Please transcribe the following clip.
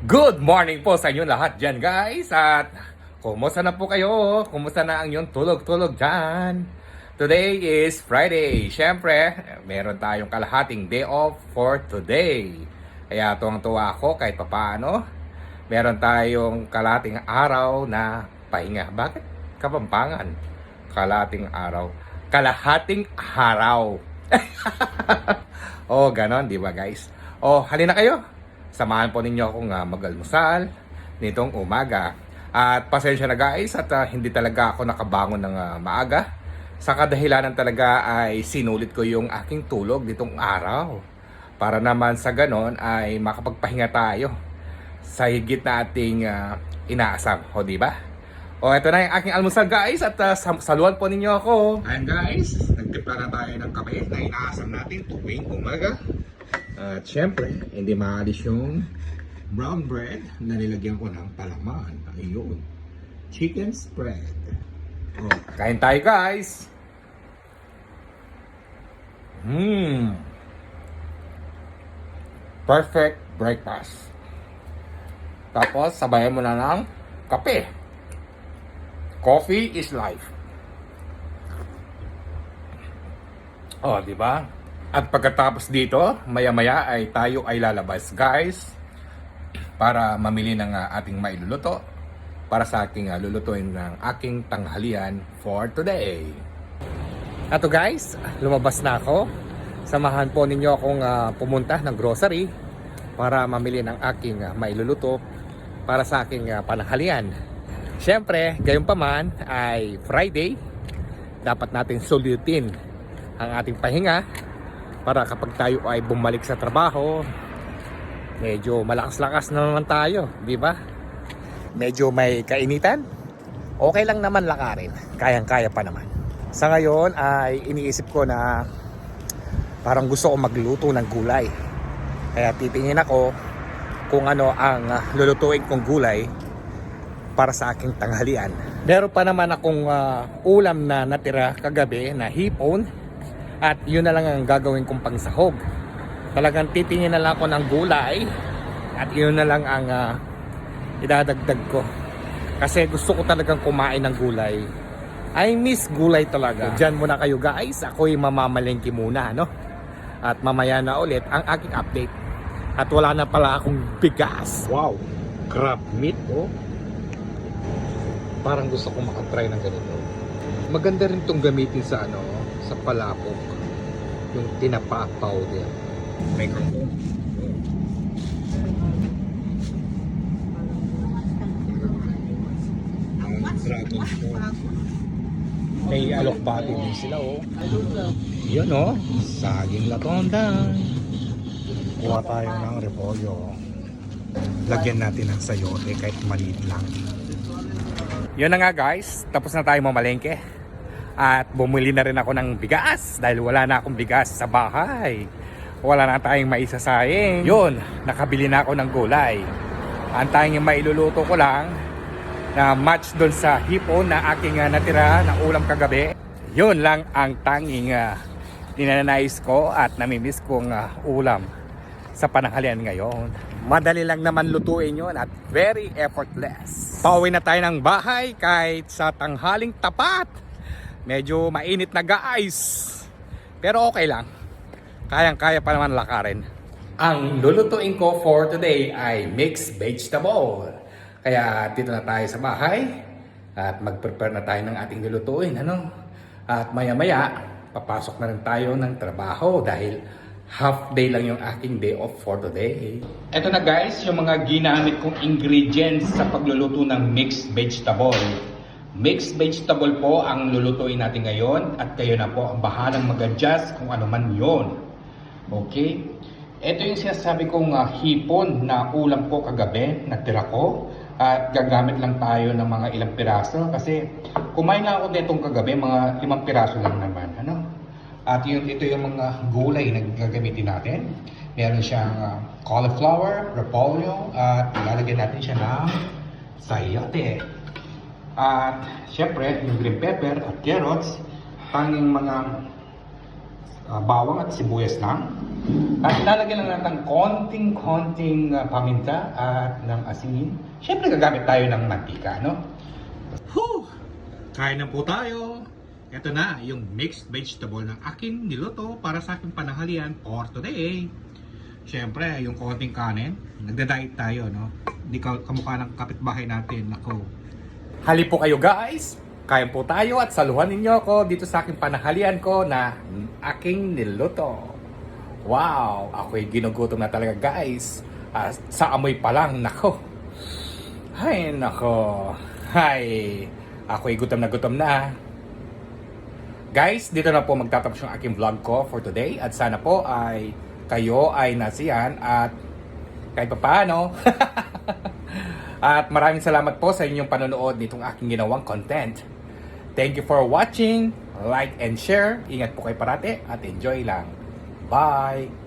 Good morning po sa inyo lahat dyan guys. At kumusta na po kayo? Kumusta na ang inyong tulog-tulog dyan? Today is Friday. Siyempre, meron tayong kalahating day off for today. Kaya tuwang-tuwa ako kahit papaano. Meron tayong kalahating araw na pahinga. Bakit Kapampangan? Kalahating araw. Kalahating araw. Oh, ganon, di ba guys? Oh, halina kayo. Samahan po ninyo akong mag-almusal nitong umaga. At pasensya na guys at hindi talaga ako nakabangon ng maaga. Sa kadahilanan talaga ay sinulit ko yung aking tulog nitong araw. Para naman sa ganon ay makapagpahinga tayo sa higit na ating inaasam. O diba? O eto na yung aking almusal guys at saluhan po ninyo ako. Ayan guys, nagtimpla na tayo ng kape na inaasam natin tuwing umaga. At syempre, hindi maalis yung brown bread na nilagyan ko ng palaman. Ayun. Chicken spread. Oh, kain tayo guys. Perfect breakfast. Tapos, sabayan mo na ng kape. Coffee is life. Oh, di ba? At pagkatapos dito, maya-maya ay tayo ay lalabas guys para mamili ng ating mailuluto para sa aking lulutuin ng aking tanghalian for today. Ato guys, lumabas na ako. Samahan po ninyo akong pumunta ng grocery para mamili ng aking mailuluto para sa aking pananghalian. Siyempre, gayon pa man ay Friday, dapat natin sulitin ang ating pahinga para kapag tayo ay bumalik sa trabaho, medyo malakas-lakas na naman tayo, di ba? Medyo may kainitan, okay lang naman lakarin, kayang-kaya pa naman. Sa ngayon ay iniisip ko na parang gusto ko magluto ng gulay. Kaya titingin ako kung ano ang lulutuin kong gulay para sa aking tanghalian. Meron pa naman akong ulam na natira kagabi na hipon. At yun na lang ang gagawin kong pangsahog. Talagang titingin na lang ako ng gulay. At yun na lang ang idadagdag ko. Kasi gusto ko talagang kumain ng gulay. I miss gulay talaga. So, dyan muna kayo guys. Ako'y mamamalengke muna, no? At mamaya na ulit ang aking update. At wala na pala akong bigas. Wow! Crab meat, oh. Parang gusto kong makatry ng ganito. Maganda rin itong gamitin sa sa palapok. Yung tinapa powder. May kangkong. Ang dragon fruit. May alokbati din sila, oh. Yun, oh. Saging latonda. Kuha tayo ng repolyo. Lagyan natin ng sayote kahit maliit lang. Yun na nga guys. Tapos na tayo mamalengke. At bumili na rin ako ng bigas dahil wala na akong bigas sa bahay. Wala na tayong maisasayang. Yun, nakabili na ako ng gulay. Ang tanging mailuluto ko lang na match doon sa hipon na aking natira na ulam kagabi. Yun lang ang tanging ninanais ko at namimiss kong ulam sa pananghalian ngayon. Madali lang naman lutuin yun at very effortless. Pauwi na tayo ng bahay kahit sa tanghaling tapat. Medyo mainit na guys. Pero okay lang. Kayang-kaya pa naman lakarin. Ang lulutuin ko for today ay mixed vegetable. Kaya dito na tayo sa bahay. At mag-prepare na tayo ng ating lulutuin. At maya-maya, papasok na rin tayo ng trabaho dahil half day lang yung aking day off for today. Ito na guys, yung mga ginamit kong ingredients sa pagluluto ng mixed vegetable. Mixed vegetable po ang lulutuin natin ngayon at kayo na po ang bahalang mag-adjust kung ano man yon. Okay? Ito yung sinasabi kong hipon na ulam ko kagabi, natira ko. At gagamit lang tayo ng mga ilang piraso kasi kumain lang ako netong kagabi, mga 5 piraso lang naman. At ito yung mga gulay na gagamitin natin. Meron siyang cauliflower, repolyo, at ilalagyan natin siya ng sayote. At syempre, yung green pepper at carrots, tanging mga bawang at sibuyas lang. At lalagyan lang natin konting paminta at ng asin. Siyempre gagamit tayo ng mantika, no? Whew! Kain na po tayo. Ito na yung mixed vegetable ng aking niluto para sa aking pananghalian for today. Siyempre, yung konting kanin. Nagda-diet tayo, no? Hindi kamukha ng kapitbahay natin. Nako. Hali po kayo guys! Kain po tayo at saluhan ninyo ako dito sa aking pananghalian ko na aking niluto. Wow! Ako'y ginugutom na talaga guys. Sa amoy pa lang, nako. Ay, nako. Hay, ako'y gutom na. Guys, dito na po magtatapos yung aking vlog ko for today. At sana po ay kayo ay nasiyan at kahit pa paano. At maraming salamat po sa inyong panonood nitong aking ginawang content. Thank you for watching. Like and share. Ingat po kayo parate at enjoy lang. Bye!